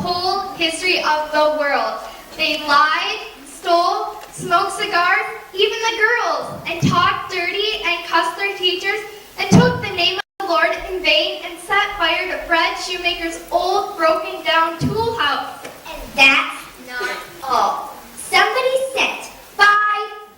whole history of the world. They lied, stole, smoked cigars, even the girls, and talked dirty and cussed their teachers, and took the name of the Lord in vain and set fire to Fred Shoemaker's old broken down tool house. And that's not all. Somebody sent 5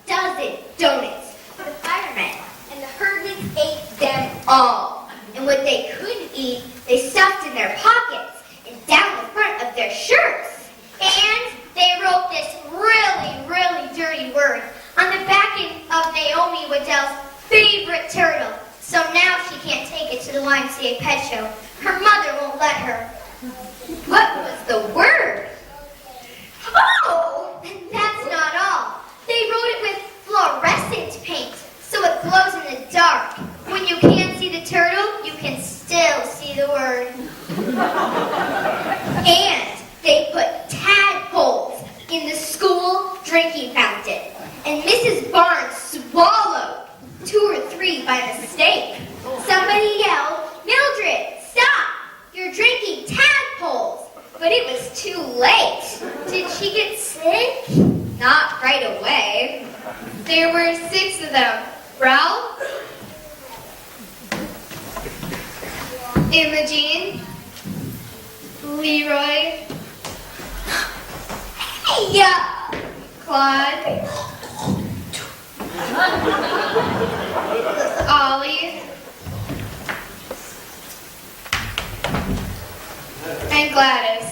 dozen donuts for the firemen, and the herdmen ate them all. And what they couldn't eat, they stuffed in their pockets and down the front of their shirts. And they wrote this really, really dirty word on the back of Naomi Waddell's favorite turtle. So now she can't take it to the YMCA pet show. Her mother won't let her. What was the word? Oh, and that's not all. They wrote it with fluorescent paint, so it glows in the dark. When you can't see the turtle, you can still see the word. And they put tadpoles in the school drinking fountain. And Mrs. Barnes swallowed 2 or 3 by mistake. Somebody yelled, "Mildred, stop! You're drinking tadpoles!" But it was too late. Did she get sick? Not right away. There were 6 of them. Ralph, Imogene, Leroy, Hey, Claude, Ollie, and Gladys.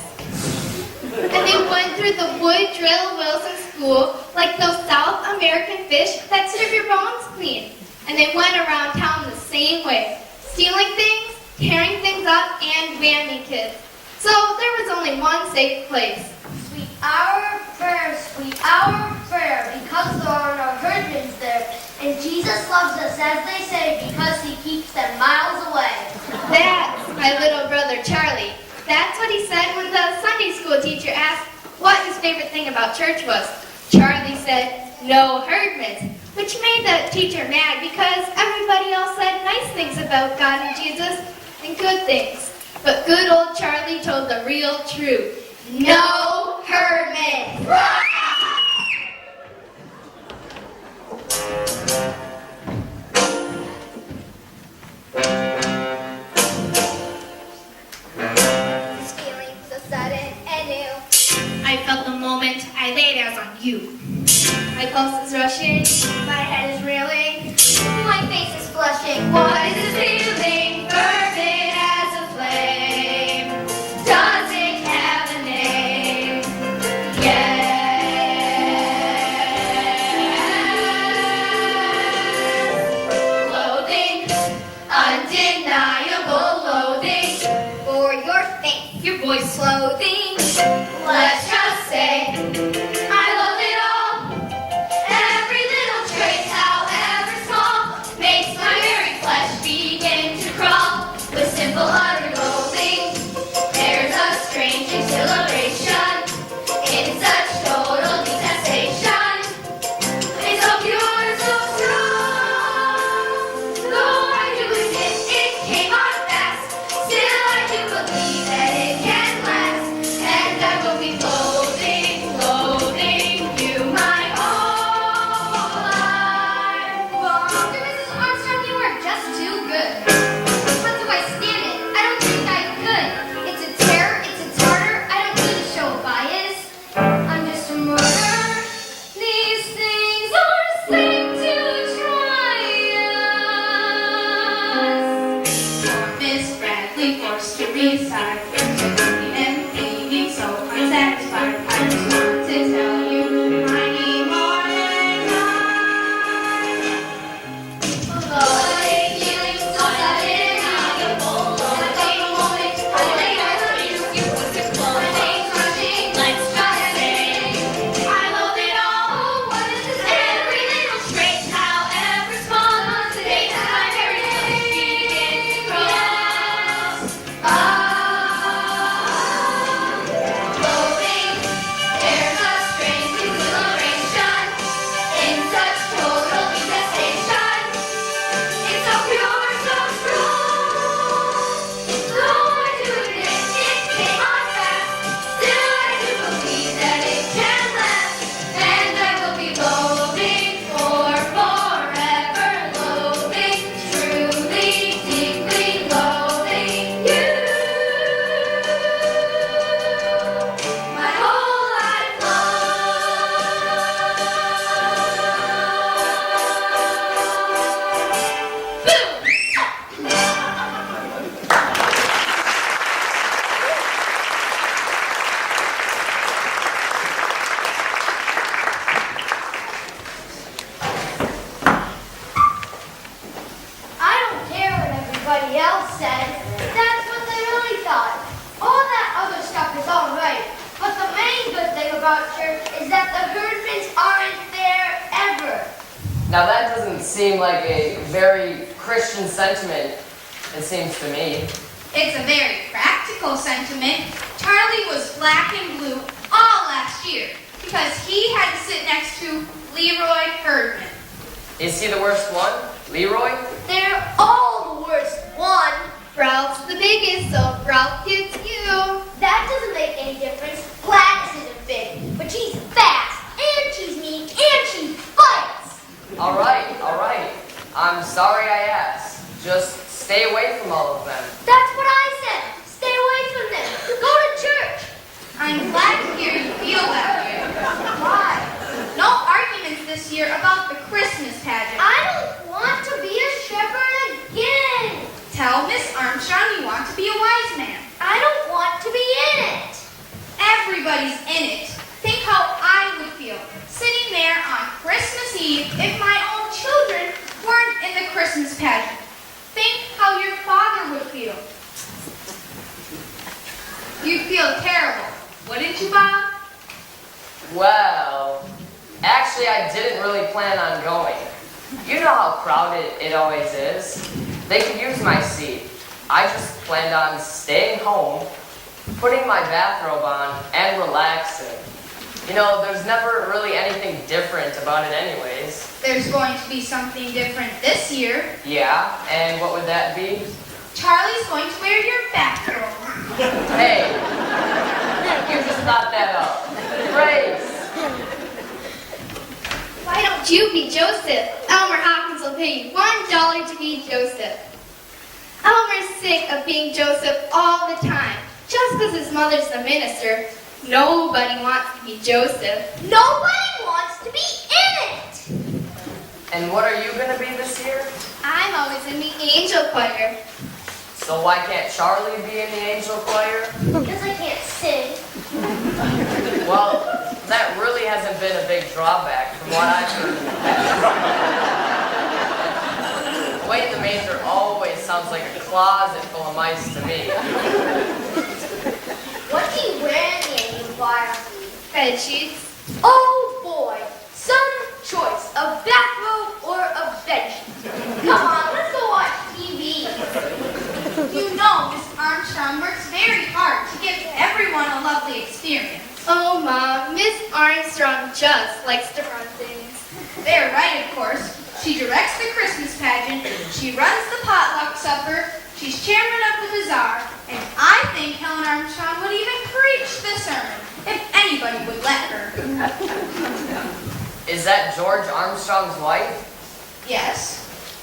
And they went through the Woodrow Wilson School like those South American fish that strip your bones clean. And they went around town the same way, stealing things, tearing things up, and whamming kids. So there was only one safe place. Sweet hour of prayer, because there are no herdmen there. And Jesus loves us, as they say, because he keeps them miles away. That's my little brother Charlie. That's what he said when the Sunday school teacher asked what his favorite thing about church was. Charlie said, "No herdmen," which made the teacher mad because everybody else said nice things about God and Jesus and good things. But good old Charlie told the real truth. No herdmen! this feeling so sudden and new. I felt the moment I laid eyes on you. My pulse is rushing, my head is reeling, My face is flushing. what is this feeling? Burning as a flame. Does it have a name? Yes. Loathing, undeniable loathing. For your face, Your voice clothing. Let's just say I love it all. Every little trait, however small, makes my very flesh begin to crawl. With simple utter loathing, there's a strange exhilaration in such total detestation. It's so pure, so strong. Though I do admit it came on fast, still I do believe that it can last, and I will be full. Now that doesn't seem like a very Christian sentiment, it seems to me. It's a very practical sentiment. Charlie was black and blue all last year because he had to sit next to Leroy Herdman. Is he the worst one? Leroy? They're all the worst one. Ralph's the biggest, so Ralph gets you. That doesn't make any difference. Gladys isn't big, but she's fast, and she's mean, and she fights. All right. I'm sorry I asked. Just stay away from all of them. That's what I said. Stay away from them. Go to church. I'm glad to hear you feel that way. Why? No arguments this year about the Christmas pageant. I don't want to be a shepherd again. Tell Miss Armstrong you want to be a wise man. I don't want to be in it. Everybody's in it. Think how I would feel sitting there on Christmas Eve if my own children weren't in the Christmas pageant. Think how your father would feel. You'd feel terrible, wouldn't you, Bob? Well, actually I didn't really plan on going. You know how crowded it always is. They could use my seat. I just planned on staying home, putting my bathrobe on, and relaxing. You know, there's never really anything different about it anyways. There's going to be something different this year. Yeah, and what would that be? Charlie's going to wear your bathrobe. Hey, you just thought that up. Grace! Why don't you be Joseph? Elmer Hopkins will pay you $1 to be Joseph. Elmer's sick of being Joseph all the time. Just because his mother's the minister, nobody wants to be Joseph. Nobody wants to be in it! And what are you going to be this year? I'm always in the angel choir. So why can't Charlie be in the angel choir? Because I can't sing. Well, that really hasn't been a big drawback from what I've heard. The way in the manger always sounds like a closet full of mice to me. What do you wear in the angel choir? Bed sheets. Oh boy, some choice, a bathrobe or a bed sheet. Come on, let's go watch TV. You know Miss Armstrong works very hard to give everyone a lovely experience. Oh, Mom, Miss Armstrong just likes to run things. They're right, of course. She directs the Christmas pageant, she runs the potluck supper, she's chairman of the bazaar, and I think Helen Armstrong would even preach the sermon if anybody would let her. Is that George Armstrong's wife? Yes.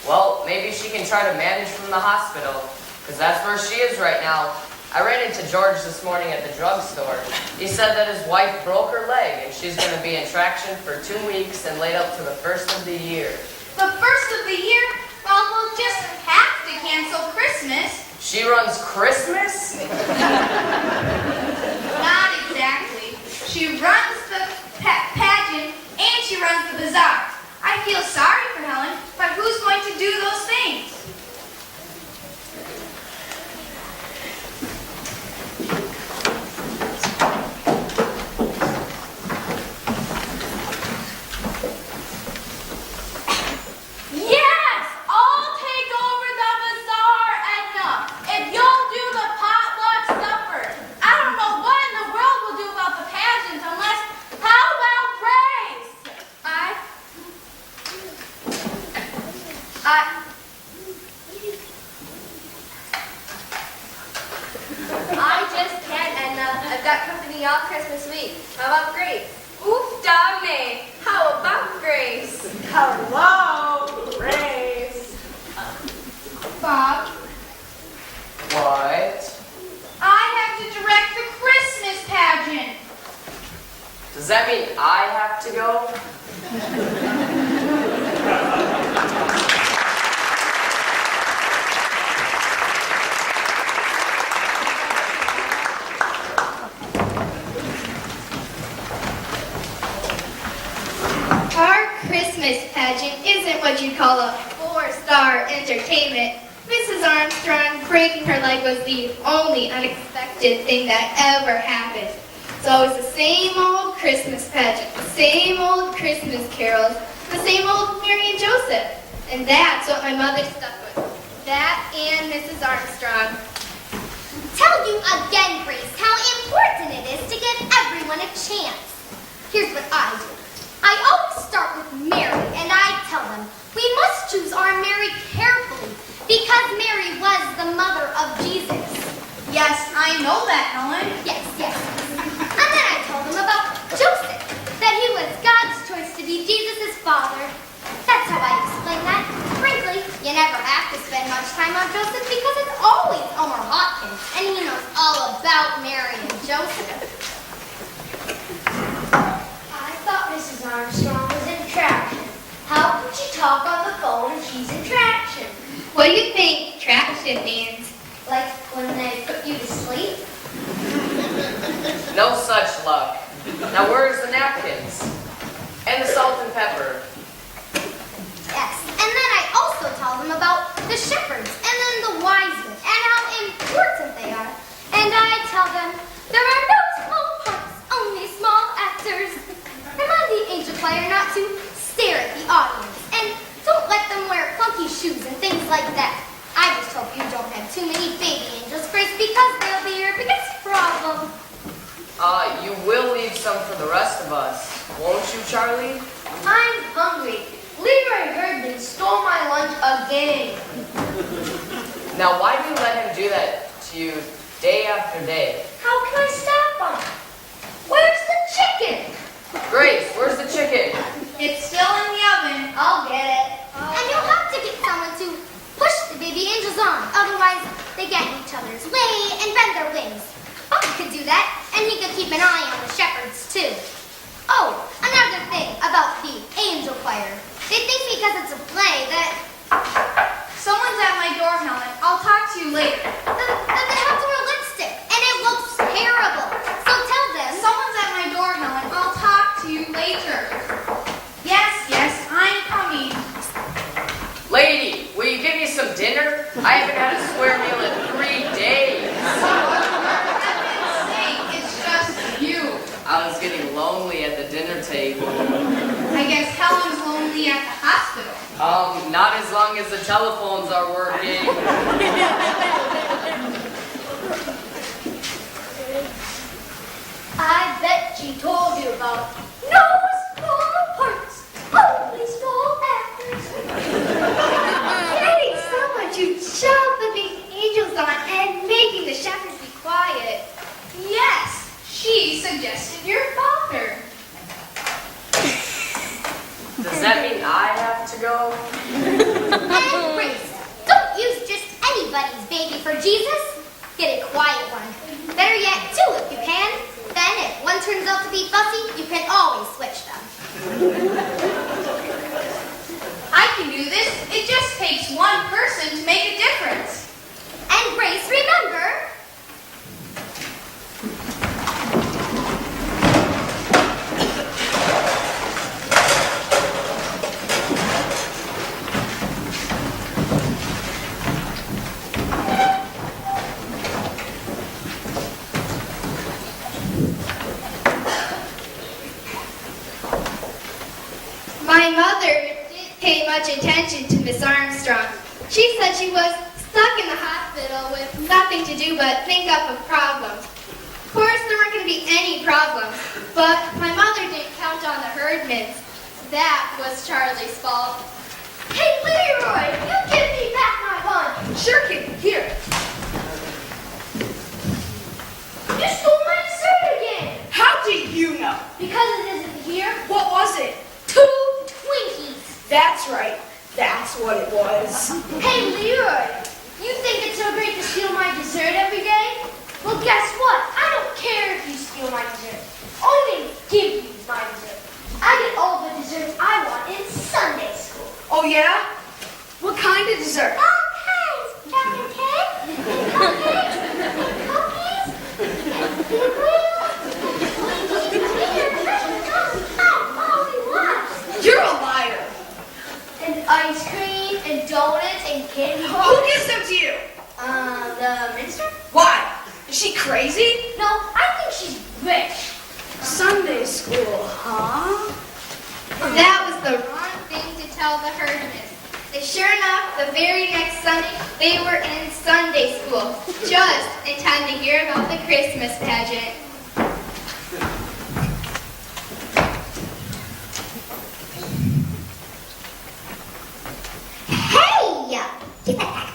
Well, maybe she can try to manage from the hospital, because that's where she is right now. I ran into George this morning at the drugstore. He said that his wife broke her leg, and she's going to be in traction for 2 weeks and laid up to the first of the year. The first of the year? Well, we'll just have to cancel Christmas. She runs Christmas? Not exactly. She runs the pageant and she runs the bazaar. I feel sorry for Helen, but who's going to do those things? Yes! I'll take over the bazaar, Edna, if you'll do the potluck supper. I don't know what in the world we'll do about the pageant unless, how about Grace? I just can't, Edna. I've got company all Christmas week. How about Grace? Oof, dogme. How about Grace? Hello, Grace. Bob, What? I have to direct the Christmas pageant. Does that mean I have to go? Our Christmas pageant isn't what you'd call a 4-star entertainment. Mrs. Armstrong breaking her leg was the only unexpected thing that ever happened. It's always the same old Christmas pageant, the same old Christmas carols, The same old Mary and Joseph. And that's what my mother stuck with. That and Mrs. Armstrong. Tell you again, Grace, how important it is to give everyone a chance. Here's what I do. I always start with Mary, and I tell them we must choose our Mary carefully because Mary was the mother of Jesus. Yes, I know that, Helen. Yes. And then I told them about Joseph, that he was God's choice to be Jesus' father. That's how I explain that. Frankly, you never have to spend much time on Joseph because it's always Elmer Hopkins, and he knows all about Mary and Joseph. I thought Mrs. Armstrong was in traction. How could she talk on the phone if she's in traction? What do you think traction means? Like when they put you to sleep? No such luck. Now where's the napkins? And the salt and pepper? Yes, and then I also tell them about the shepherds and then the wise men and how important they are. And I tell them there are no small parts, only small actors. Remind the angel choir not to stare at the audience and don't let them wear clunky shoes and things like that. I just hope you don't have too many baby angels, Grace, because they'll be your biggest problem. You will leave some for the rest of us, won't you, Charlie? I'm hungry. Leroy Herdman stole my lunch again. Now why do you let him do that to you day after day? How can I stop him? Where's the chicken? Grace, where's the chicken? It's still in the oven. I'll get it. And you'll have to get someone to push the baby angels on. Otherwise, they get in each other's way and bend their wings. Buck could do that, and he could keep an eye on the shepherds, too. Oh, another thing about the angel choir. They think because it's a play that Someone's at my door, Helen. I'll talk to you later. that they have to wear lipstick, and it looks terrible. So tell them. Someone's at my door, Helen. I'll talk to you later. Yes, I'm coming. Lady, will you give me some dinner? I haven't had a square meal in 3 days. It's just you. I was getting lonely at the dinner table. I guess Helen's lonely at the hospital. Not as long as the telephones are working. I bet she told you about no small parts, only small actors. Getting someone to shove the big angels on and making the shepherds be quiet. Yes, she suggested your father. Does that mean I have to go? And Grace, don't use just anybody's baby for Jesus. Get a quiet one. Better yet, two if you can. Then if one turns out to be fussy, you can always switch them. I can do this. It just takes one person to make a difference. And Grace, remember, My mother didn't pay much attention to Miss Armstrong. She said she was stuck in the hospital with nothing to do but think up of problems. Of course, there weren't going to be any problems, but my mother didn't count on the Herdmans. That was Charlie's fault. Hey, Leroy, you give me back my lunch. Sure, kid. Here. You stole my dessert again. How do you know? Because it isn't here. What was it? 2 Twinkies. That's right. That's what it was. Hey, Leroy, you think it's so great to steal my dessert every day? Well, guess what? I don't care if you steal my dessert. I'm going to give you my dessert. I get all the desserts I want in Sunday school. Oh, yeah? What kind of dessert? All kinds. Chocolate cake, and cupcakes, and cookies, and You're a liar. and ice cream, and donuts, and candy Who bars. gives them to you? The minister? Why? Is she crazy? No, I think she's rich. Sunday school, huh? That was the wrong tell the herdmen. And sure enough, the very next Sunday, they were in Sunday school, just in time to hear about the Christmas pageant. Hey! Get that back.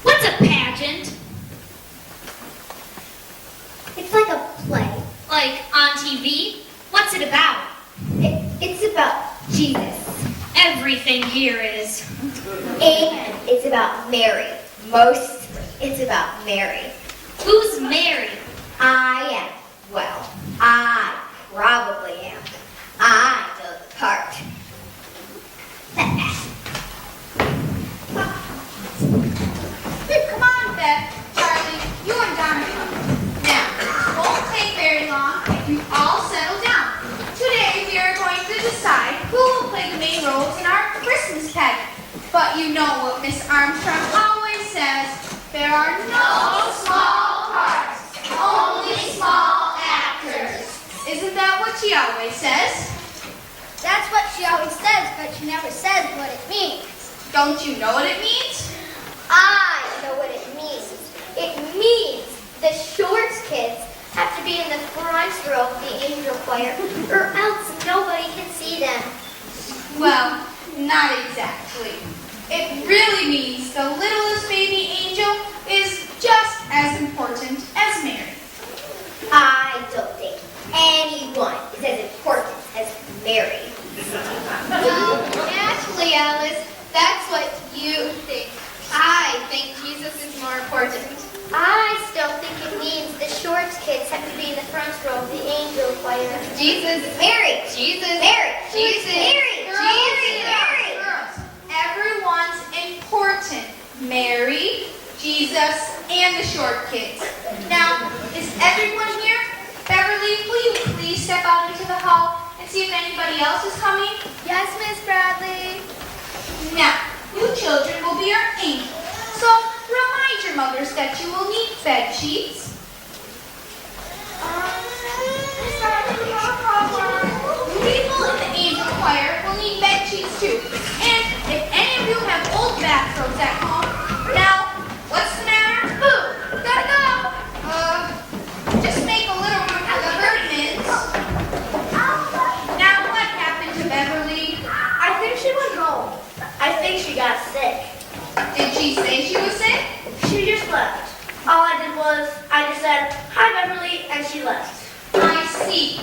What's a pageant? It's like a play. Like on TV? What's it about? It's about Jesus. Everything here is. And it's about Mary. Mostly, it's about Mary. Who's Mary? I am. Well, I probably am. I know the part. Come on, Beth, Charlie, you and Donovan. Now, it won't take very long if you all settle down. Today we are going to decide who will play the main roles in our Christmas pageant. But you know what Miss Armstrong always says, there are no small parts, only small actors. Isn't that what she always says? That's what she always says, but she never says what it means. Don't you know what it means? I know what it means. It means the Shorts kids have to be in the front row of the angel choir, or else nobody can see them. Well, not exactly. It really means the littlest baby angel is just as important as Mary. I don't think anyone is as important as Mary. Well, actually, Alice, that's what you think. I think Jesus is more important. I still think it means the Shorts kids have to be in the front row of the angel choir. Jesus, Mary! Jesus, Mary! Jesus, Mary! Mary! Girls, everyone's important. Mary, Jesus, and the short kids. Now, is everyone here? Beverly, will you please step out into the hall and see if anybody else is coming? Yes, Miss Bradley. Now, you children will be our angels. So, remind your mothers that you will need bed sheets. Miss Bradley, we have a problem. People in the angel choir will need bed sheets too. And if any of you have old bathrobes at home, now, what's the matter? Boo! Gotta go! Just make a little room for the herdmans. Now, what happened to Beverly? I think she went home. I think she got sick. Did she say she was sick? She just left. All I did was, I just said, hi Beverly, and she left. I see.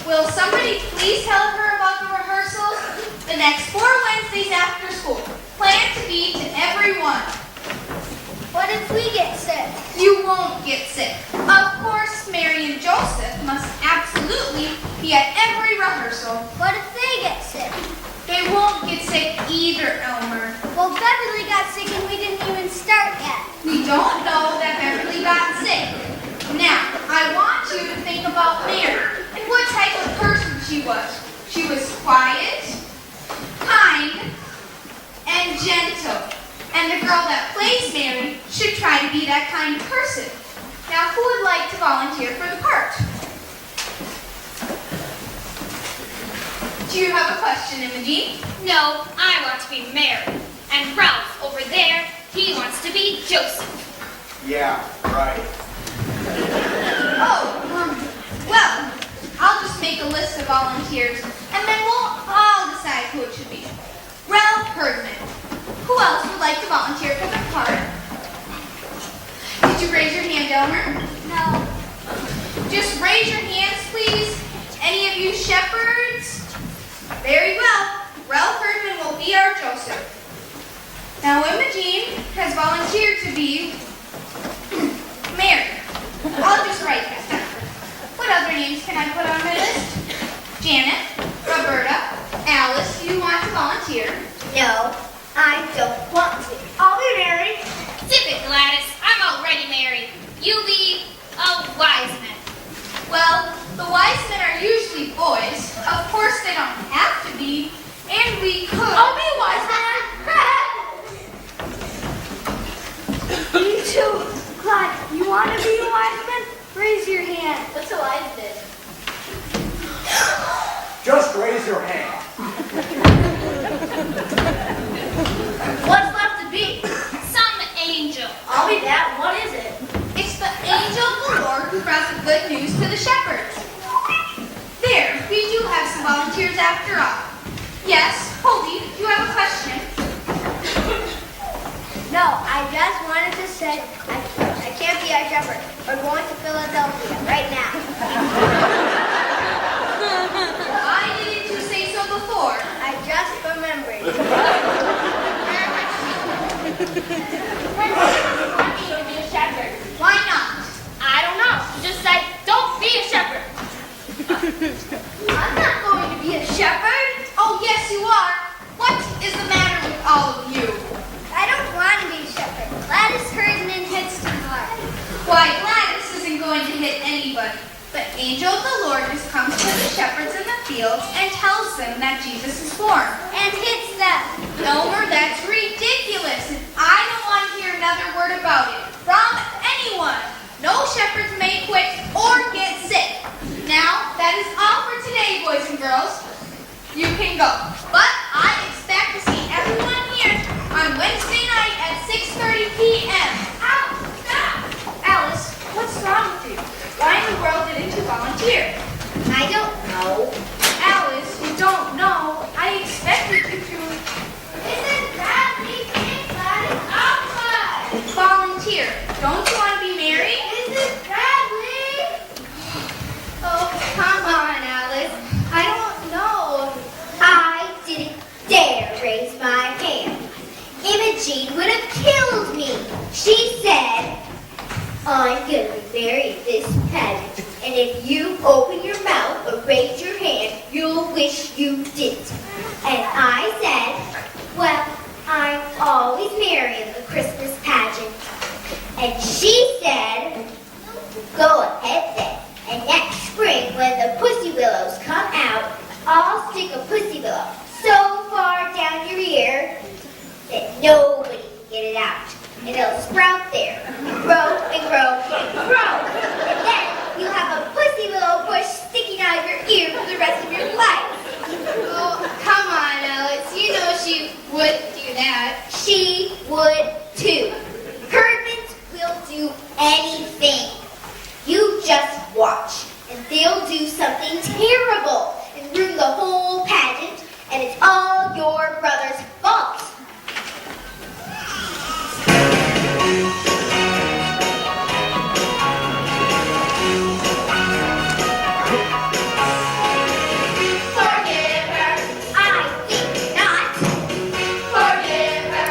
Will somebody please tell her about the rehearsals? The next 4 Wednesdays after school. Plan to be to everyone. What if we get sick? You won't get sick. Of course, Mary and Joseph must absolutely be at every rehearsal. What if they get sick? They won't get sick either, Elmer. Well, Beverly got sick and we didn't even start yet. We don't know that Beverly got sick. Now, I want you to think about Mary and what type of person she was. She was quiet, kind, and gentle. And the girl that plays Mary should try to be that kind of person. Now, who would like to volunteer for the part? Do you have a question, Imogen? No, I want to be Mary. And Ralph over there, he wants to be Joseph. Yeah, right. Oh, well, I'll just make a list of volunteers, and then we'll all decide who it should be. Ralph Herdman. Who else would like to volunteer for the part? Did you raise your hand, Elmer? No. Just raise your hands, please. Any of you shepherds? Very well. Ralph Herdman will be our Joseph. Now, Imogen has volunteered to be Mary. I'll just write that down. What other names can I put on my list? Janet, Roberta, Alice, do you want to volunteer? No, I don't want to. I'll be Mary. Zip it, Gladys. I'm already married. You be a wise man. Well, the wise men are usually boys. Of course, they don't have to be. And we could. I'll be a wise man. You too. Clyde, you want to be a wise man? Raise your hand. What's a wise man? Just raise your hand. said, I can't be our shepherd. We're going to Philadelphia right now. Why didn't you say so before? I just remembered. When Jesus want me to be a shepherd? Why not? I don't know. He just said, don't be a shepherd. I'm not going to be a shepherd. Oh, yes, you are. What is the matter with all of you? I don't want to be a shepherd. Gladys Herdman hits too hard. Why, Gladys isn't going to hit anybody. The angel of the Lord just comes to the shepherds in the fields and tells them that Jesus is born. And hits them. Elmer, that's ridiculous, and I don't want to hear another word about it from anyone. No shepherds may quit or get sick. Now, that is all for today, boys and girls. You can go. But I expect to see everyone here on Wednesday night at 6:30 p.m. Ow! Stop! Alice, what's wrong with you? Why in the world didn't you volunteer? I don't know. Alice, you don't know. I expected you to Isn't Bradley being Gladys outside? volunteer. Don't you want to be married? Mrs. Bradley! Oh, come on, Alice. I don't know. I didn't dare raise my hand. Imogene would have killed me. She said, I'm gonna be married at this pageant, and if you open your mouth or raise your hand, you'll wish you didn't. And I said, well, I'm always married at the Christmas pageant. And she said, go ahead then. And next spring, when the pussy willows come out, I'll stick a pussy willow so far down your ear that nobody can get it out. And it'll sprout there, and grow and grow and grow. And then you'll have a pussy willow bush sticking out of your ear for the rest of your life. Oh, come on, Alice. You know she wouldn't do that. She would too. Herdmans will do anything. You just watch, and they'll do something terrible and ruin the whole pageant, and it's all your brother's fault. Forgive her. I think not. Forgive her.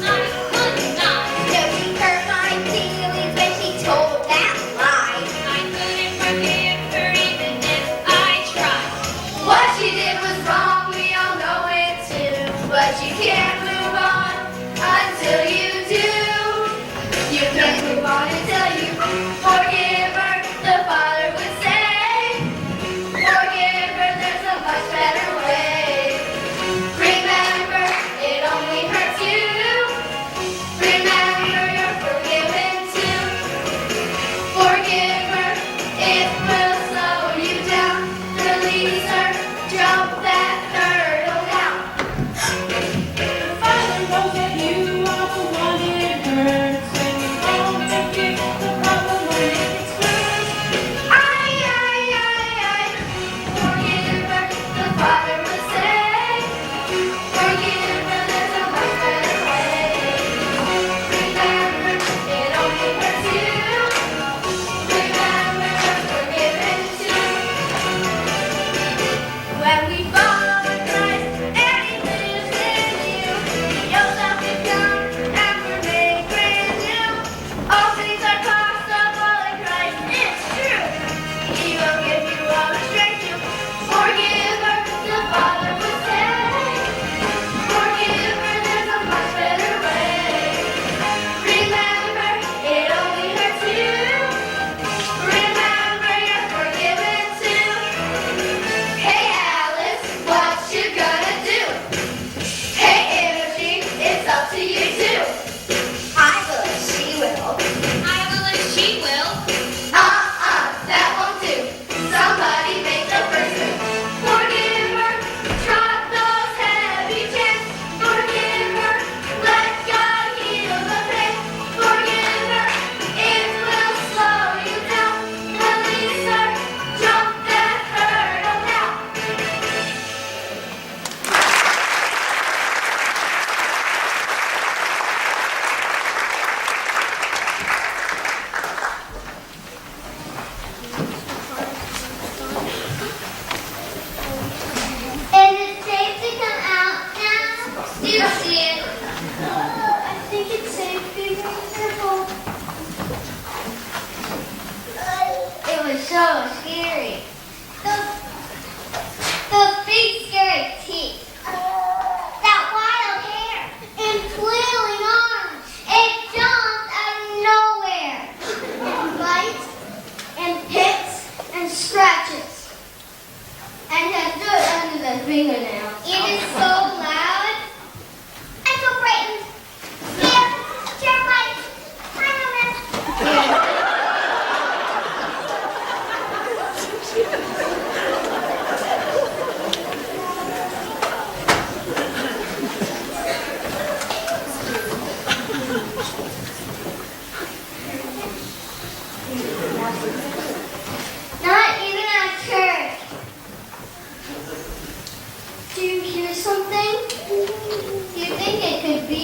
I could not. No, she hurt my feelings when she told that lie. I couldn't forgive her even if I tried. What she did was wrong, we all know it too. But you can't move on until you do. You can't move on until you forgive her, the Father would say. Forgive her, there's a much better way. Remember, it only hurts you. Remember, you're forgiven too. Forgive her, it will slow you down. Release her, jump that hurdle down. The Father knows that you are the one you see it? I think it's safe. Be very careful. It was so scary. Those big scary teeth. That wild hair. And flailing arms. It jumped out of nowhere. And bites. And picks. And scratches. And has dirt under the fingernail. It is so loud. I'm so frightened. Scared. Terrified. I know this. Not even at church. Do you hear something? Do you think it could be?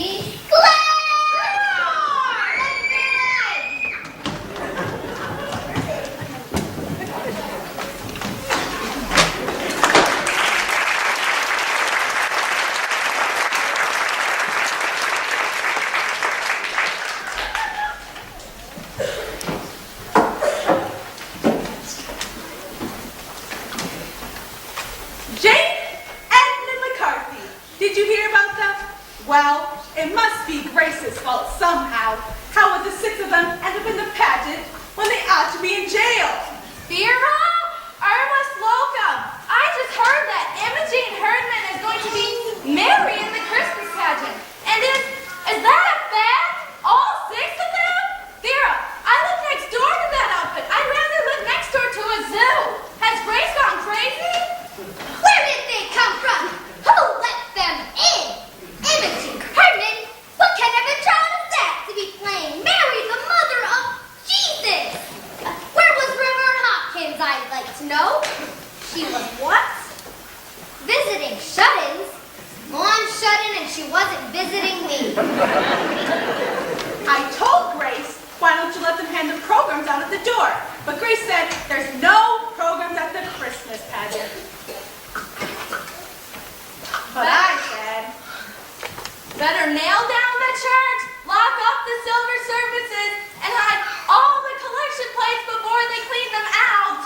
Jane Edmund McCarthy. Did you hear about them? Well, it must be Grace's fault somehow. How would the six of them end up in the pageant when they ought to be in jail? Vera? Irma Slocum. I just heard that Imogene Herdman is going to be Mary in the Christmas pageant. And is that a fact? All six of them? Vera, I live next door to that outfit. I'd rather live next door to a zoo. Has Grace gone crazy? Where did they come from? Who let them in? Imogene Herdman? What kind of a child is that to be playing Mary, the mother of Jesus? Where was Reverend Hopkins, I'd like to know? She was what? Visiting shut-ins? Well, I'm shut-in and she wasn't visiting me. I told Grace, why don't you let them hand the programs out at the door? But Grace said there's no programs at the Christmas pageant. But I said, Better nail down the church, lock up the silver services, and hide all the collection plates before they clean them out.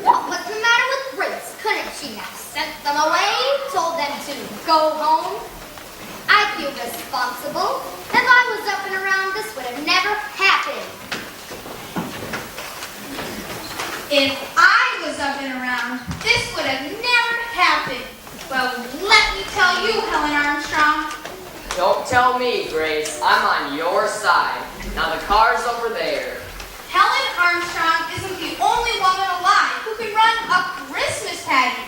What was the matter with Grace? Couldn't she have sent them away? Told them to go home? I feel responsible. If I was up and around, this would have never happened. If I was up and around, this would have never happened. Well, let me tell you, Helen Armstrong. Don't tell me, Grace. I'm on your side. Now the car's over there. Helen Armstrong isn't the only woman alive who can run a Christmas pageant.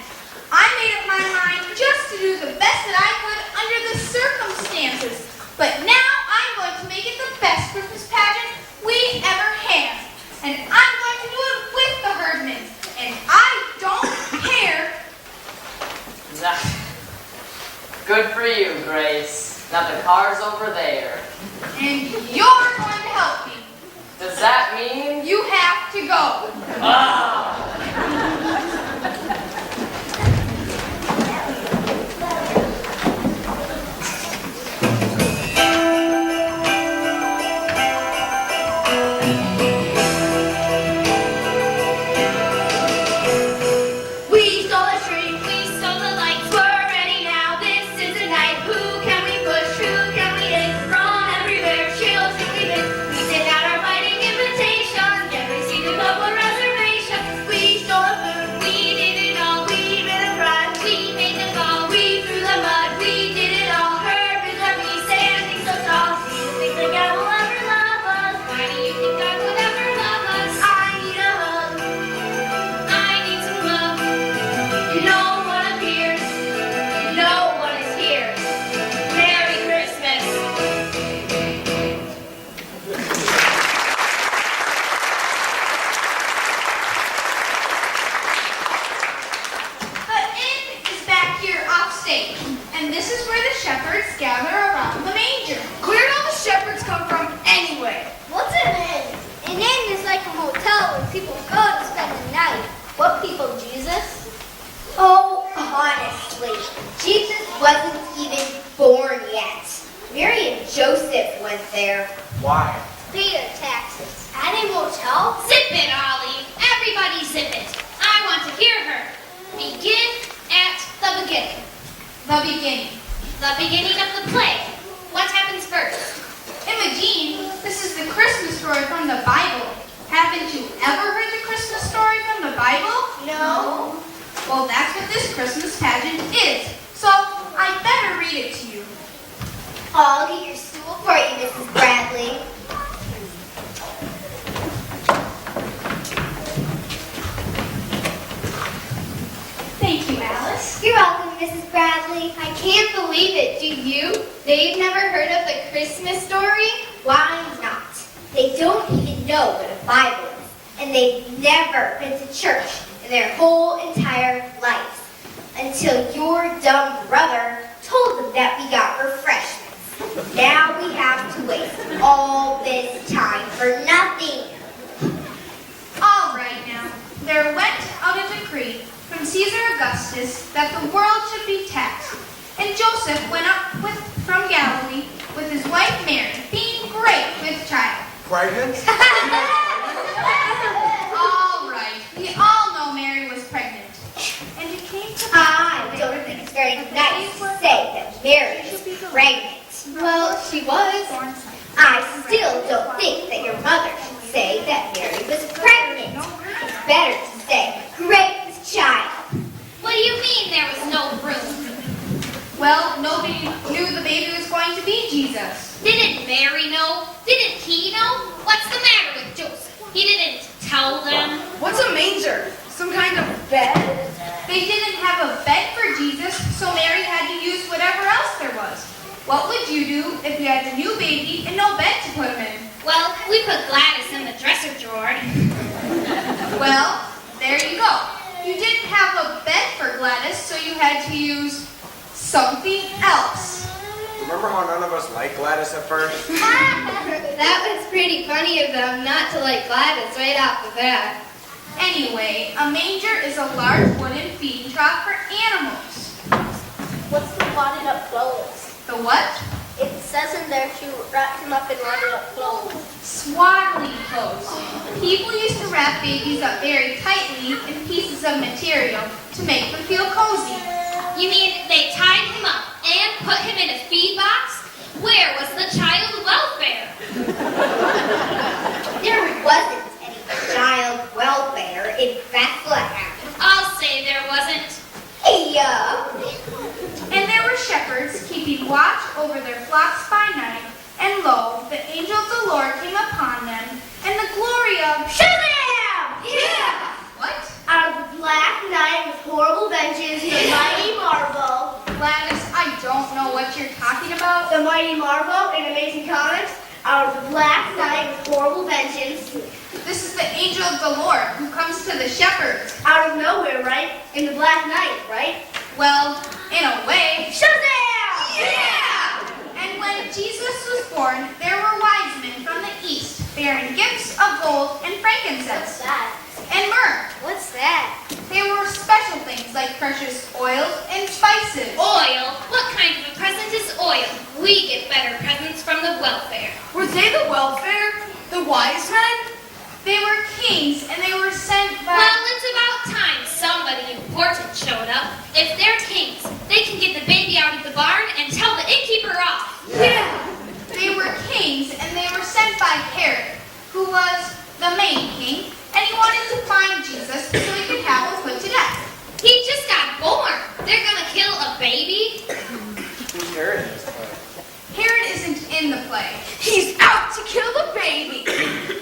I made up my mind just to do the best that I could under the circumstances. But now I'm going to make it the best Christmas pageant we ever had. And I'm going to do it with the Herdmans. And I don't care. Good for you, Grace. Now the car's over there. And you're going to help me. Does that mean? You have to go. Ah! We stole a tree, we stole the lights, we're ready now. This is the night. Who can we push? Who can we hit? From everywhere, children we hit. We sent out our fighting invitations, never received a couple reservations. We stole the food, we did it all. We ran a ride, we made them fall. We threw the mud, we did it all. Heard with her, we standing so tall. Do you think that God will ever love us? Why do you think God would ever love us? I need a hug, I need some love. No one appears, no one is here. Merry Christmas. The inn is back here off stage, and this is where the shepherds gather around the manger. Where do all the shepherds come from anyway? What's an inn? An inn is like a hotel where people go to spend the night. What people, Jesus? Oh, honestly, Jesus wasn't even born yet. Mary and Joseph went there. Why? Pay their taxes. At a motel? Zip it, Ollie. Everybody zip it. I want to hear her. Begin at the beginning. The beginning. The beginning of the play. What happens first? Imogene, this is the Christmas story from the Bible. Haven't you ever heard the Christmas story from the Bible? No. Well, that's what this Christmas pageant is. So, I better read it to you. I'll get your stool for you, Mrs. Bradley. Thank you, Alice. You're welcome, Mrs. Bradley. I can't believe it, do you? They've never heard of the Christmas story? Why not? They don't even know what a Bible is, and they've never been to church in their whole entire lives until your dumb brother told them that we got refreshments. Now we have to waste all this time for nothing. All right now. There went out a decree from Caesar Augustus that the world should be taxed. And Joseph went up from Galilee with his wife Mary, being great with child. Pregnant? All right. We all know Mary was pregnant. And it came to I don't think it's very nice to say that Mary is pregnant. Well, she was. I still don't think that your mother should say that Mary was pregnant. It's better to say great with child. What do you mean there was no room? Well, nobody knew the baby was going to be Jesus. Didn't Mary know? Didn't he know? What's the matter with Joseph? He didn't tell them. What's a manger? Some kind of bed? They didn't have a bed for Jesus, so Mary had to use whatever else there was. What would you do if you had a new baby and no bed to put him in? Well, we put Gladys in the dresser drawer. Well, there you go. You didn't have a bed for Gladys, so you had to use something else. Remember how none of us liked Gladys at first? That was pretty funny of them not to like Gladys right off the bat. Anyway, a manger is a large wooden feeding trough for animals. What's the wadded up clothes? The what? It says in there she wrapped him up in wadded up clothes. Swaddling clothes. People used to wrap babies up very tightly in pieces of material to make them feel cozy. You mean they tied him up and put him in a feed box? Where was the child welfare? There wasn't any child welfare in Bethlehem. I'll say there wasn't. Yeah. And there were shepherds keeping watch over their flocks by night. And lo, the angel of the Lord came upon them, and the glory of Shazam! Yeah! what? Out of the black night with horrible vengeance, the mighty marvel. Gladys, I don't know what you're talking about. The mighty marvel in Amazing Comics. Out of the black night with horrible vengeance. This is the angel of the Lord who comes to the shepherds. Out of nowhere, right? In the black night, right? Well, in a way. Shazam! Yeah! And when Jesus was born, there were wise men from the east, bearing gifts of gold and frankincense That. and myrrh. What's that? They were special things like precious oils and spices. Oil? What kind of a present is oil? We get better presents from the welfare. Were they the welfare? The wise men? They were kings, and they were sent by... Well, it's about time somebody important showed up. If they're kings, they can get the baby out of the barn and tell the innkeeper off. Yeah! They were kings, and they were sent by Herod, who was the main king, and he wanted to find Jesus so he could have him put to death. He just got born. They're gonna kill a baby? Who's Herod in this play? Herod isn't in the play. He's out to kill the baby.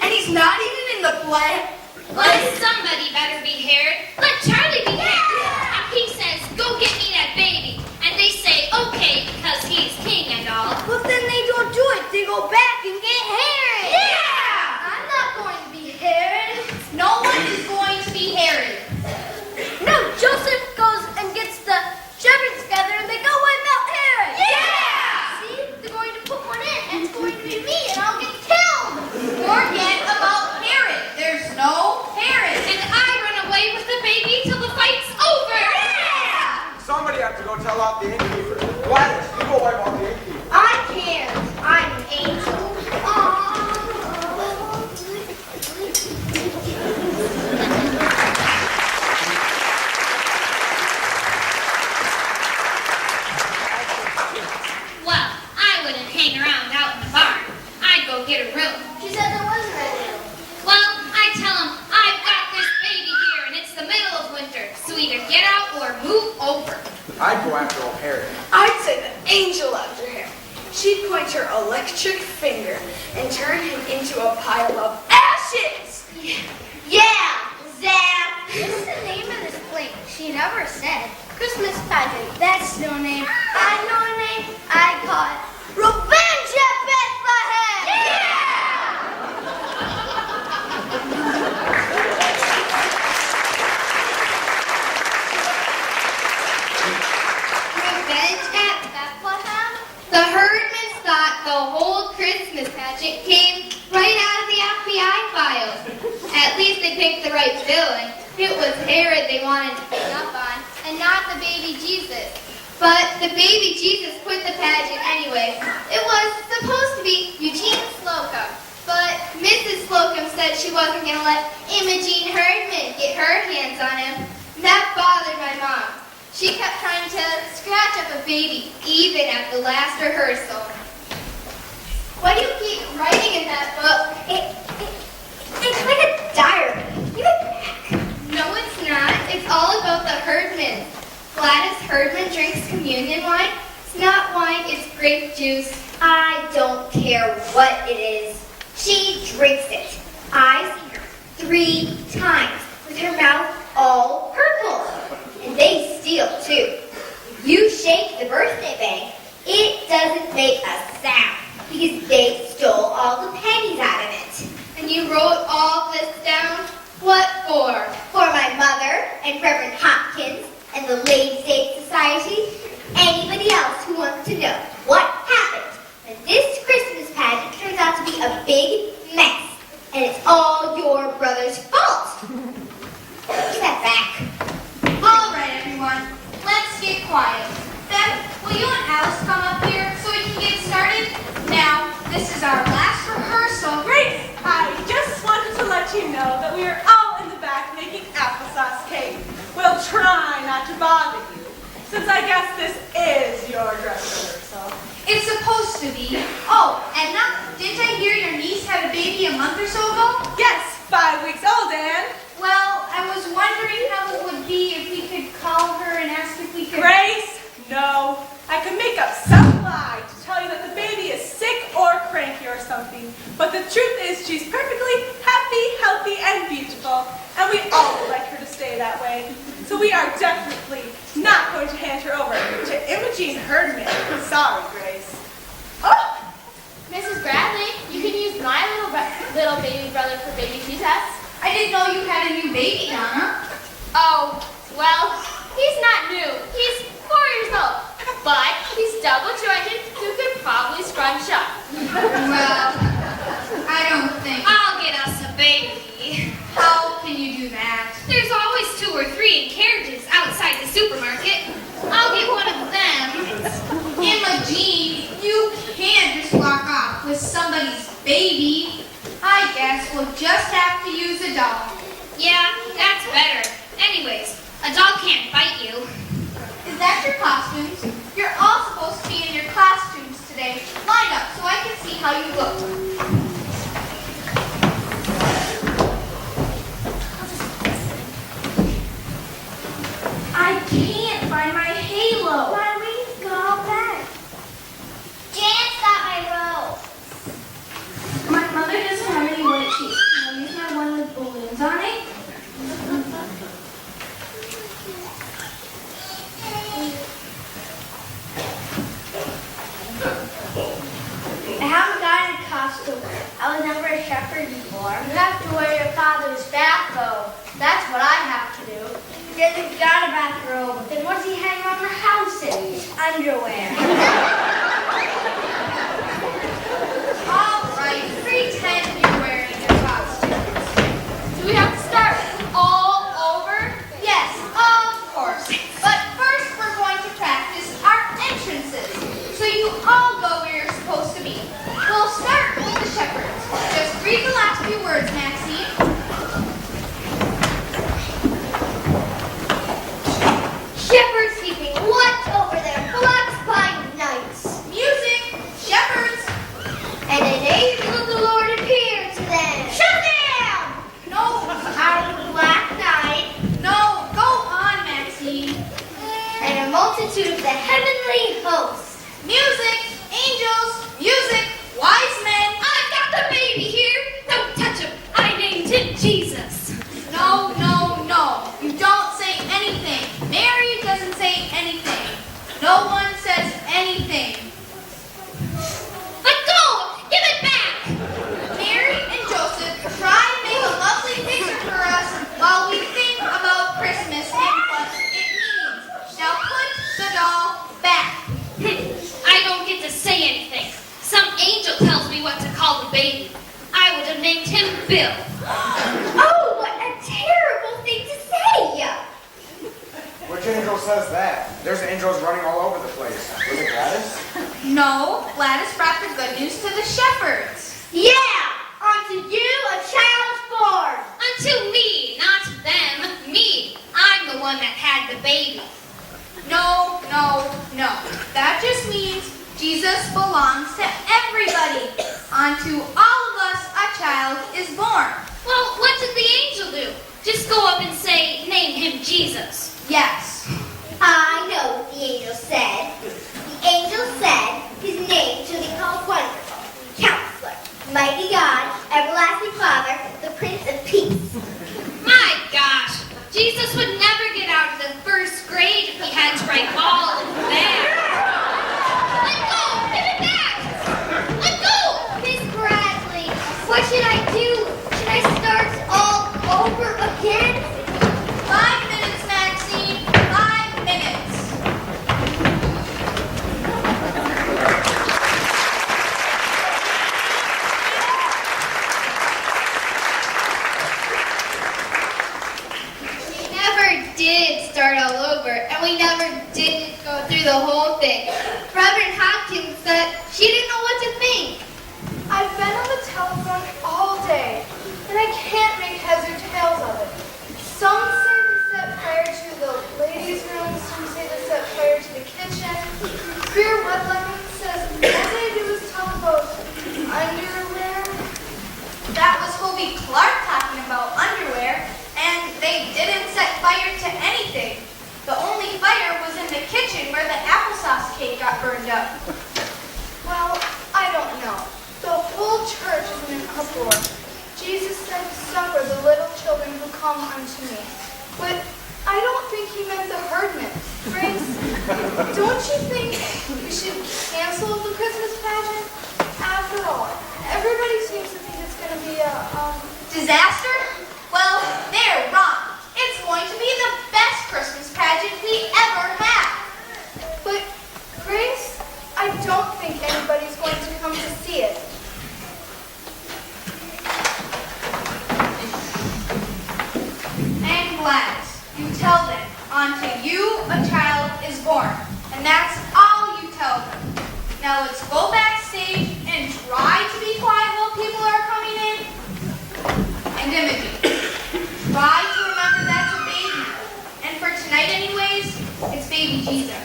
And he's not even in the play. Well, somebody better be Herod. Let Charlie be Herod. And he says, go get me that baby. And they say, okay, because he's king and all. But then they don't do it. They go back and get Herod. Yeah! I'm not going to be Herod. No one is going to be Herod. No, Joseph goes and gets the shepherds together and they go wipe out Herod. Yeah! See? They're going to put one in and it's going to be me and I'll get killed. Forget about Herod. There's no Herod. And I run away with the baby till the fight's over. Yeah! Somebody have to go tell off the innkeeper. Gladys, you go wipe out the innkeeper. I can't. wouldn't hang around out in the barn. I'd go get a room. She said there wasn't any room. Well, I tell him, I've got this baby here and it's the middle of winter, so either get out or move over. I'd go after old Harry. I'd say the angel after him. She'd point her electric finger and turn him into a pile of ashes. Yeah, Zap. What's the name of this place? She never said. Christmas pageant. That's no name. I know a name. I call it Revenge at Bethlehem. Revenge at Bethlehem? the Herdmans thought the whole Christmas pageant came right out of the FBI files. At least they picked the right villain. It was Herod they wanted to pick up on, and not the baby Jesus. But the baby Jesus quit the pageant anyway. It was supposed to be Eugene Slocum, but Mrs. Slocum said she wasn't going to let Imogene Herdman get her hands on him. That bothered my mom. She kept trying to scratch up a baby, even at the last rehearsal. What do you keep writing in that book? It's like a diary. Give it back. No, it's not. It's all about the Herdmans. Gladys Herdman drinks communion wine. It's not wine, it's grape juice. I don't care what it is. She drinks it. I've seen her 3 times with her mouth all purple. And they steal too. If you shake the birthday bank, it doesn't make a sound because they stole all the pennies out of it. And you wrote all this down? What for? For my mother and Reverend Hopkins and the Ladies' Aid Society, anybody else who wants to know what happened when this Christmas pageant turns out to be a big mess. And it's all your brother's fault. Give that back. All right, everyone, let's get quiet. Beth, will you and Alice come up here so we can get started? Now, this is our last rehearsal. Grace, I just wanted to let you know that we are all in the back making applesauce cake. We'll try not to bother you, since I guess this is your dress rehearsal. It's supposed to be. Oh, Edna, didn't I hear your niece had a baby a month or so ago? Yes, 5 weeks old, Anne. Well, I was wondering how it would be if we could call her and ask if we could... Grace, no. I could make up some lie to tell you that the baby is sick or cranky or something. But the truth is she's perfectly happy, healthy, and beautiful. And we all would like her to stay that way. So we are definitely not going to hand her over to Imogene Herdman. Sorry, Grace. Oh, Mrs. Bradley, you can use my little baby brother for baby Jesus. I didn't know you had a new baby, Donna. Oh, well, he's not new. He's 4 years old. But he's double jointed, so could probably scrunch up. Well, I don't think... I'll get us a baby. How can you do that? There's always 2 or 3 in carriages outside the supermarket. I'll get one of them. Imogene, you can't just walk off with somebody's baby. I guess we'll just have to use a doll. Yeah, that's better. Anyways, a dog can't bite you. Is that your costumes? You're all supposed to be in your costumes today. Line up so I can see how you look. I can't find my halo. Why don't we go out back? Jan's got my robe. My mother doesn't have any white sheets. Can I use my one with balloons on it? I haven't gotten a costume. I was never a shepherd before. You have to wear your father's bathrobe. That's what I have to do. He doesn't got a bathrobe. Then what's he hanging around the house in? His underwear. All right, pretend you're wearing your costumes. Do we have to start all over? Yes, of course. But first we're going to practice our entrances. So you all go where you're supposed to be. We'll start with the shepherds. Just read the last few words, Maxine. Shepherds keeping watch over their flocks by bill. Oh, what a terrible thing to say! Which angel says that? There's angels running all over the place. Was it Gladys? No, Gladys brought the good news to the shepherds. Yeah! Unto you a child's born! Unto me, not them, me. I'm the one that had the baby. No, no, no. That just means Jesus belongs to everybody. Unto all of us a child is born. Well, what did the angel do? Just go up and say, name him Jesus. Yes. I know what the angel said. The angel said his name should be called Wonderful, Counselor, Mighty God, Everlasting Father, the Prince of Peace. My gosh, Jesus would never get out of the first grade if he had to write all of that. Let go! Give it back! Let go! Miss Bradley, what should I do? Should I start all over again? 5 minutes, Maxine. 5 minutes. We never did start all over, and we never did go through the whole thing. Reverend Hopkins said she didn't know what to think. I've been on the telephone all day, and I can't make heads or tails of it. Some say they set fire to the ladies' room, some say they set fire to the kitchen. Greer Wetline says all they do is talk about underwear. That was Hobie Clark talking about underwear, and they didn't set fire to anything. The only fire was in the kitchen where the applesauce cake got burned up. Well, I don't know. The whole church is in an uproar. Jesus said, "Suffer the little children who come unto me." But I don't think he meant the herdmen. Grace, don't you think we should cancel the Christmas pageant? After all, everybody seems to think it's going to be a, Disaster? Well, they're wrong. It's going to be the best Christmas pageant we ever had. But, Grace, I don't think anybody's going to come to see it. And Gladys, you tell them, unto you a child is born. And that's all you tell them. Now let's go backstage and try to be quiet while people are coming in. And Imogen, try to remember that's a baby. And for tonight anyways, it's baby Jesus.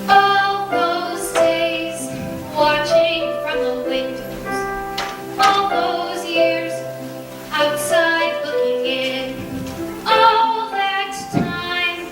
All those days watching from the windows, all those years outside looking in, all that time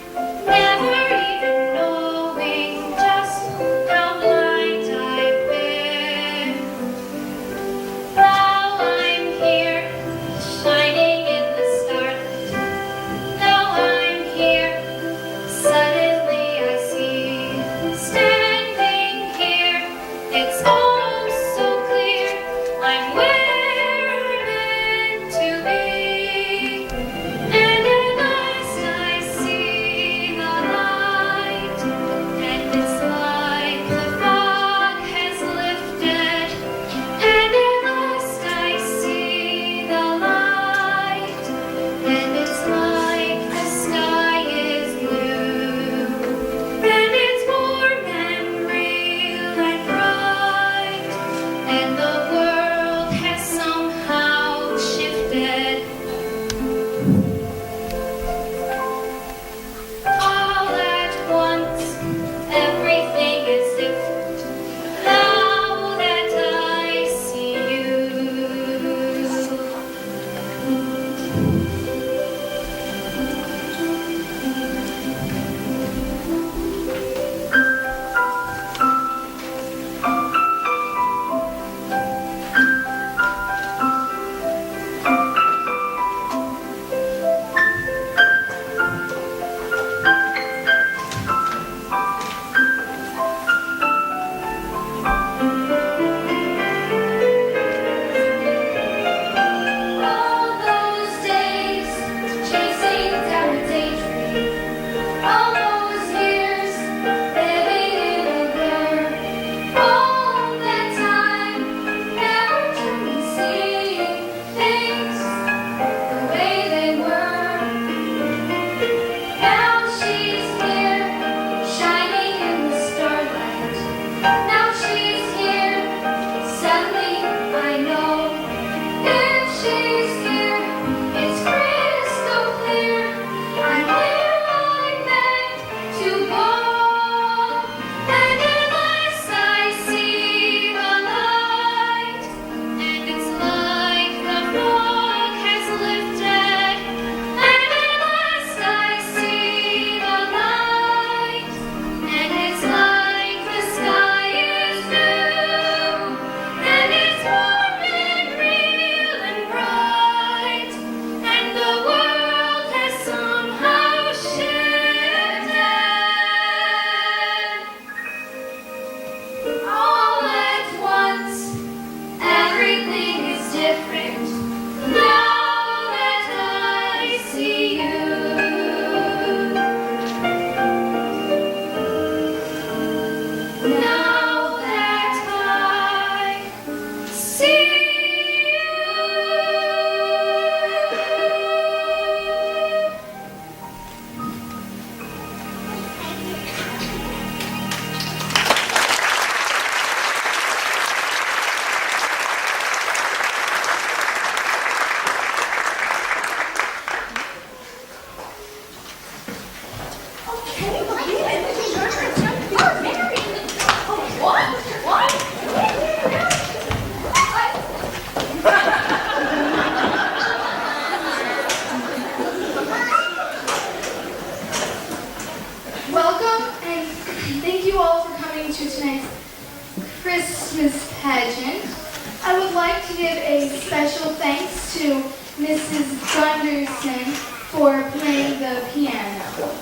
Welcome and thank you all for coming to tonight's Christmas pageant. I would like to give a special thanks to Mrs. Gunderson for playing the piano.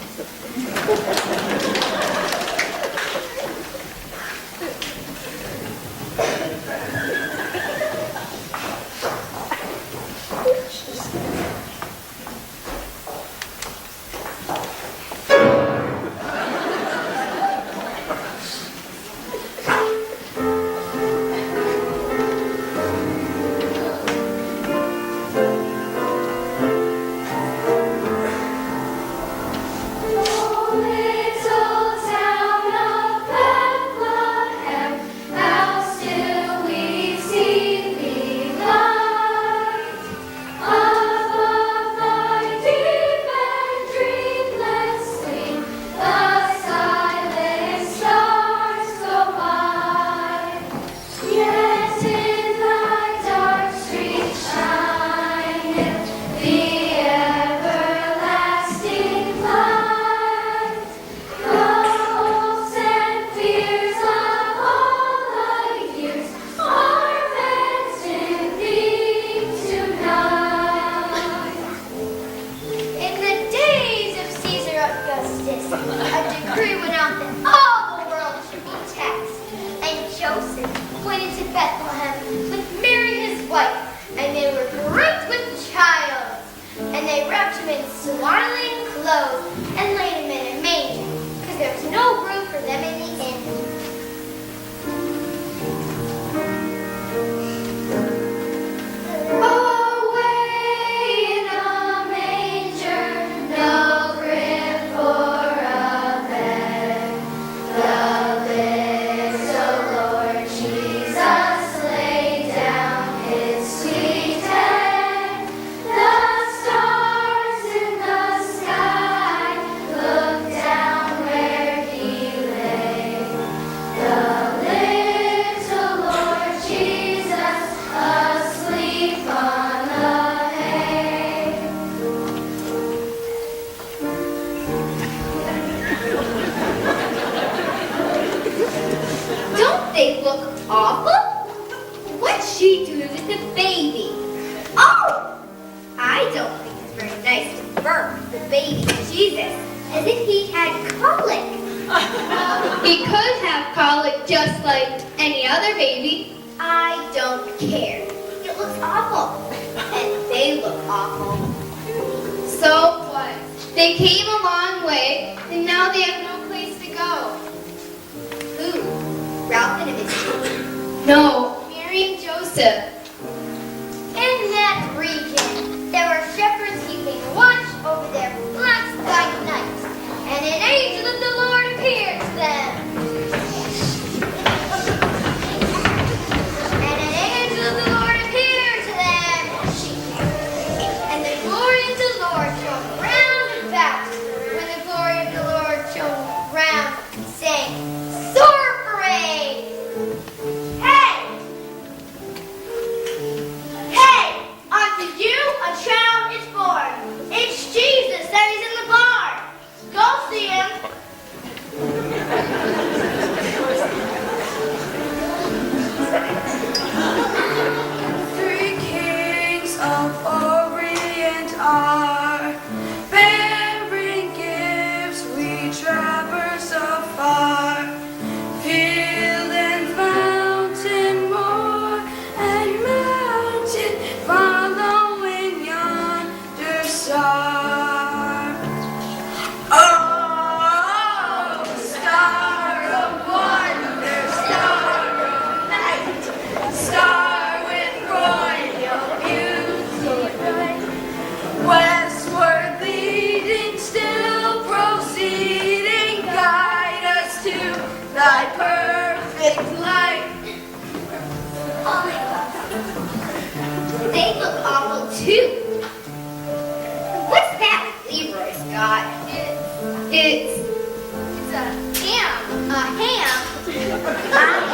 It's a ham. A ham?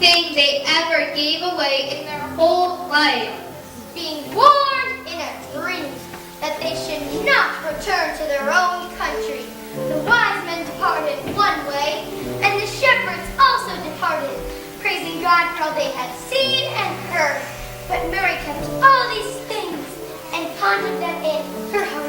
thing they ever gave away in their whole life, being warned in a dream that they should not return to their own country. The wise men departed one way, and the shepherds also departed, praising God for all they had seen and heard. But Mary kept all these things and pondered them in her heart.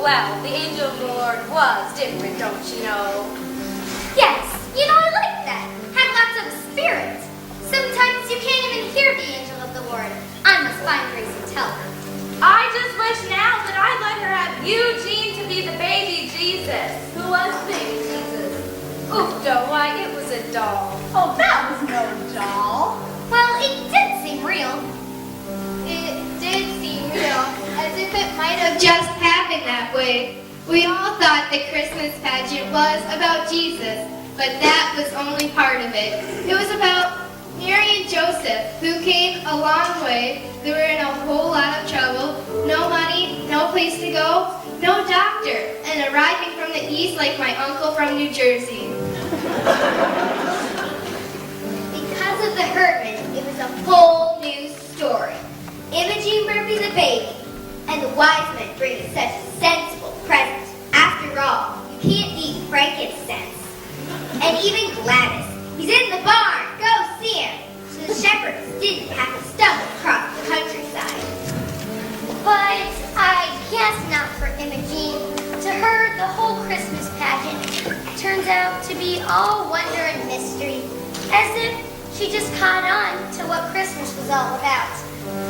Well, the angel of the Lord was different, don't you know? Yes, you know, I like that. Had lots of spirit. Sometimes you can't even hear the angel of the Lord. I must find Grace and tell her. I just wish now that I'd let her have Eugene to be the baby Jesus. Who was the baby Jesus? Oofdo, why, it was a doll. Oh, that was no doll. Well, it did seem real. It did seem real, as if it might have just happened that way. We all thought the Christmas pageant was about Jesus, but that was only part of it. It was about Mary and Joseph, who came a long way. They were in a whole lot of trouble. No money, no place to go, no doctor, and arriving from the east like my uncle from New Jersey. Because of the herdman, it was a whole new story. Imogen Murphy the baby, and the wise men bringing such a sensible present. After all, you turns out to be all wonder and mystery, as if she just caught on to what Christmas was all about.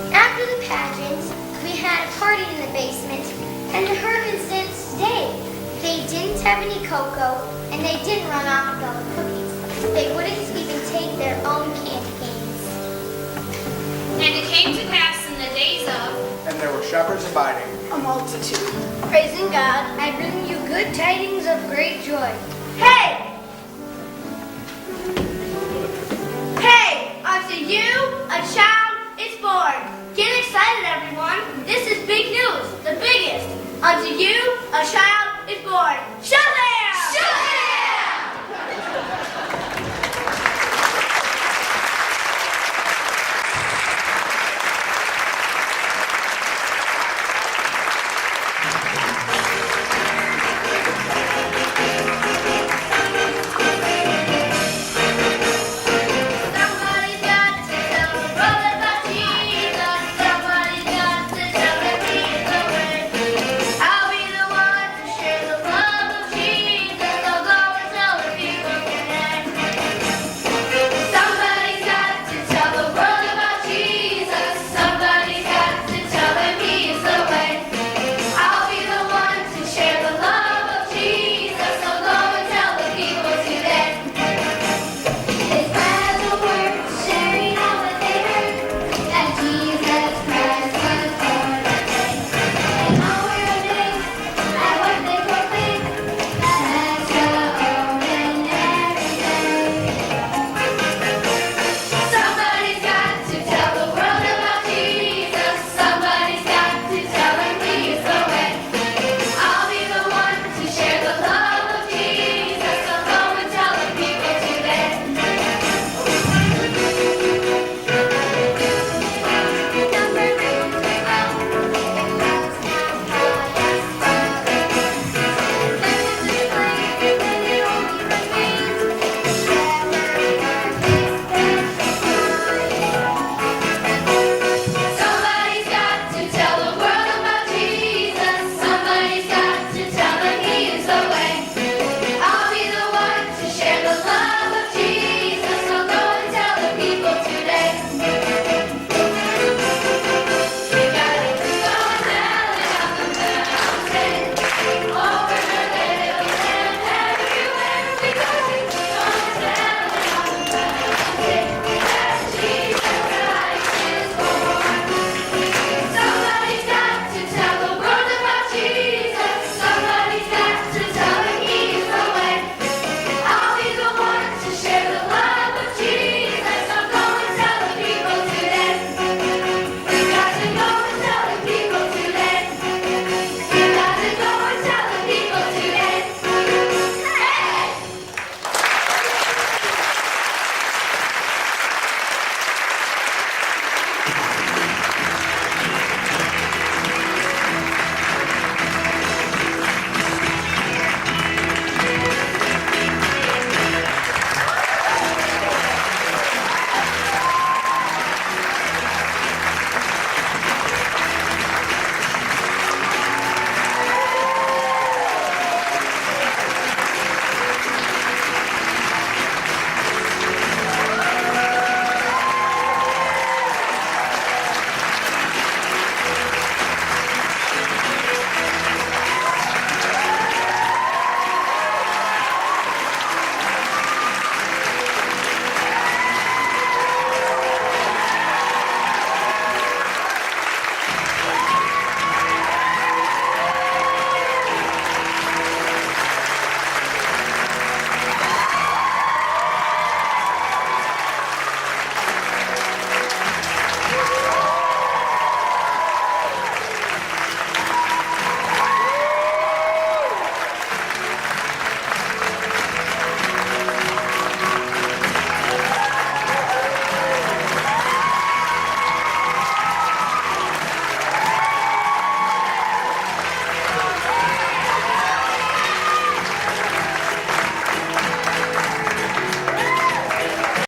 After the pageant, we had a party in the basement, and the Hermans didn't stay. They didn't have any cocoa, and they didn't run off with all the cookies. They wouldn't even take their own candy canes. And it came to pass in the days of, And there were shepherds abiding. A multitude. Praising God, I bring you good tidings of great joy. Hey! Hey! Unto you a child is born. Get excited, everyone. This is big news, the biggest. Unto you